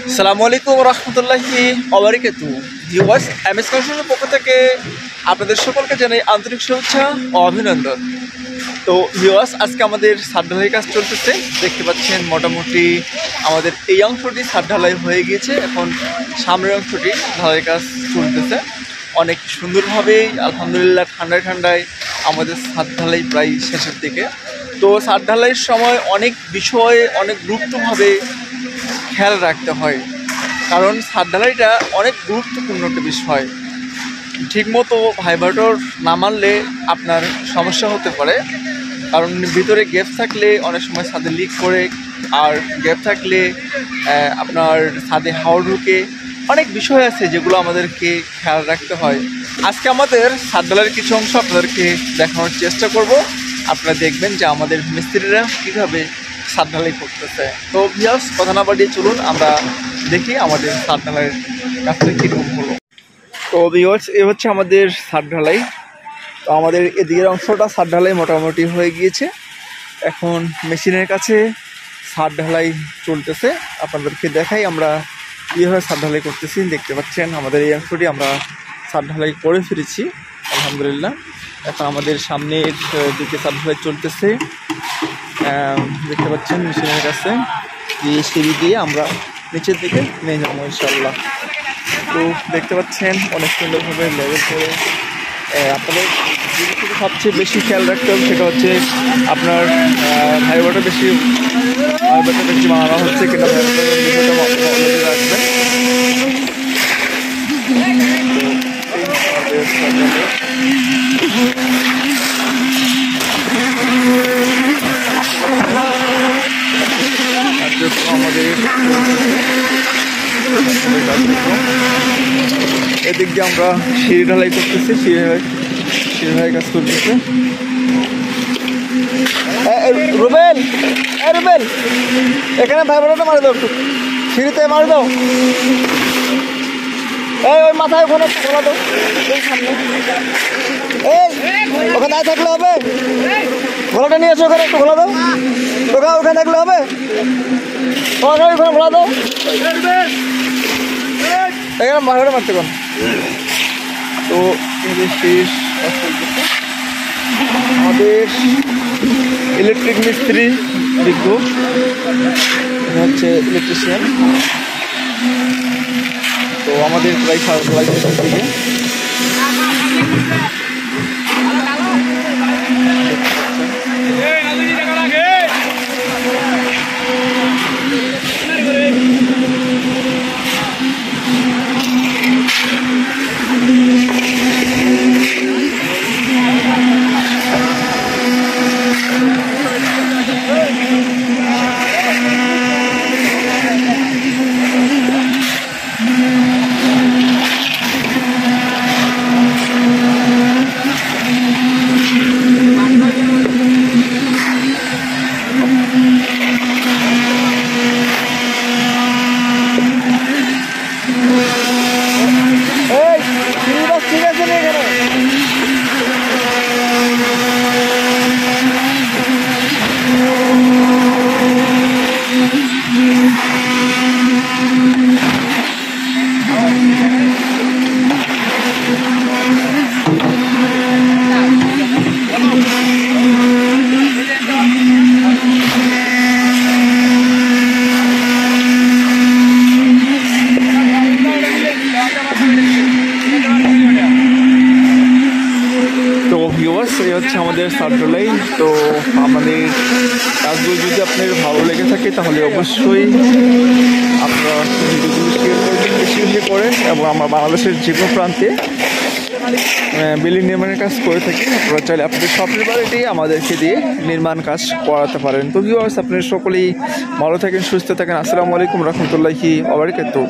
আসসালামু আলাইকুম রহমতুল্লাহি ওয়াবারাকাতুহু। ভিউয়ার্স, এমএস কনস্ট্রাকশনের পক্ষ থেকে আপনাদের সকলকে জানাই আন্তরিক শুভেচ্ছা ও অভিনন্দন। তো ভিউয়ার্স, আজকে আমাদের ছাদ ঢালাই কাজ চলতেছে। দেখতে পাচ্ছেন মোটামুটি আমাদের এই অংশটি ছাদ ঢালাই হয়ে গিয়েছে। এখন সামনের অংশটি ঢালাই কাজ চলতেছে অনেক সুন্দরভাবেই। আলহামদুলিল্লাহ, ঠান্ডায় ঠান্ডায় আমাদের ছাদ ঢালাই প্রায় শেষের দিকে। তো ছাদ ঢালাইয়ের সময় অনেক বিষয়ে অনেক গুরুত্বভাবে খেয়াল রাখতে হয়, কারণ ছাদ ঢালাইটা অনেক গুরুত্বপূর্ণ একটা বিষয়। ঠিকমতো ভাইব্রেটর না মারলে আপনার সমস্যা হতে পারে, কারণ ভিতরে গ্যাপ থাকলে অনেক সময় ছাদে লিক করে, আর গ্যাপ থাকলে আপনার ছাদে হাওয়া ঢুকে। অনেক বিষয় আছে যেগুলো আমাদেরকে খেয়াল রাখতে হয়। আজকে আমাদের ছাদ ঢালাইয়ের কিছু অংশ আপনাদেরকে দেখানোর চেষ্টা করব। আপনারা দেখবেন যে আমাদের মিস্ত্রিরা কীভাবে ছাদ ঢালাই করতেছে। তো ভিউয়ার্স, কথা না বাড়িয়ে চলুন আমরা দেখি আমাদের ছাদ ঢালাইয়ের কাজটা কীরকম হলো। তো ভিউয়ার্স, এ হচ্ছে আমাদের ছাদ ঢালাই। তো আমাদের এদিকের অংশটা ছাদ ঢালাই মোটামুটি হয়ে গিয়েছে। এখন মেশিনের কাছে ছাদ ঢালাই চলতেছে। আপনাদেরকে দেখাই আমরা কীভাবে ছাদ ঢালাই করতেছি। দেখতে পাচ্ছেন আমাদের এই অংশটি আমরা ছাদ ঢালাই করে ফিরেছি আলহামদুলিল্লাহ। এখন আমাদের সামনের দিকে ছাদ ঢালাই চলতেছে। দেখতে পাচ্ছেন মেশিনের কাছে এই সিঁড়ি দিয়ে আমরা নিচের দিকে নিয়ে যাবো ইনশাল্লাহ। তো দেখতে পাচ্ছেন অনেক সুন্দরভাবে লেভেল করে। আপনাদের যেটা সবচেয়ে বেশি খেয়াল রাখতে হবে সেটা হচ্ছে আপনার ভাইব্রেটর বেশি বানানো হচ্ছে কিনা, ভাইব্রেটরের বিষয়টা রাখবেন। আমাদের এদিক দিয়ে আমরা সিঁড়ি ঢালাই করতেছি, সিঁড়ি ঢালাই কাজ করতেছে। রুবেল, রুবেল, এখানে ভাইব্রেটরটা মারি দাও, একটু সিঁড়িতে মারি দাও। ওই মাথায় ওখানে খোলা দাও, সামনে ওখানে থাকলে হবে। ঘোলাটা নিয়ে এসো, ওখানে একটু খোলা দাও। ওখানে থাকলে হবে, ওখানে খোলা দাও। এখানে ভাইব্রেটর মারতে কোন। তো শেষ আমাদের ইলেকট্রিক মিস্ত্রি বিজ্ঞ হচ্ছে ইলেকট্রিশিয়ান। তো আমাদের প্রায় সারা দিকে হচ্ছে আমাদের ছাদ ঢালাই। তো আমাদের কাজগুলো যদি আপনার ভালো লেগে থাকে তাহলে অবশ্যই আপনারা ভিডিওগুলো শেয়ার করবেন বেশি বেশি করে। এবং আমরা বাংলাদেশের যে কোনো প্রান্তে বিল্ডিং নির্মাণের কাজ করে থাকি। আপনারা চাইলে আপনাদের স্বপ্নের বাড়িটি আমাদেরকে দিয়ে নির্মাণ কাজ করাতে পারেন। তো ভিউয়ার্স, আপনারা সকলেই ভালো থাকেন, সুস্থ থাকেন। আসসালামু আলাইকুম রহমতুল্লাহি ওয়া বারাকাতুহু।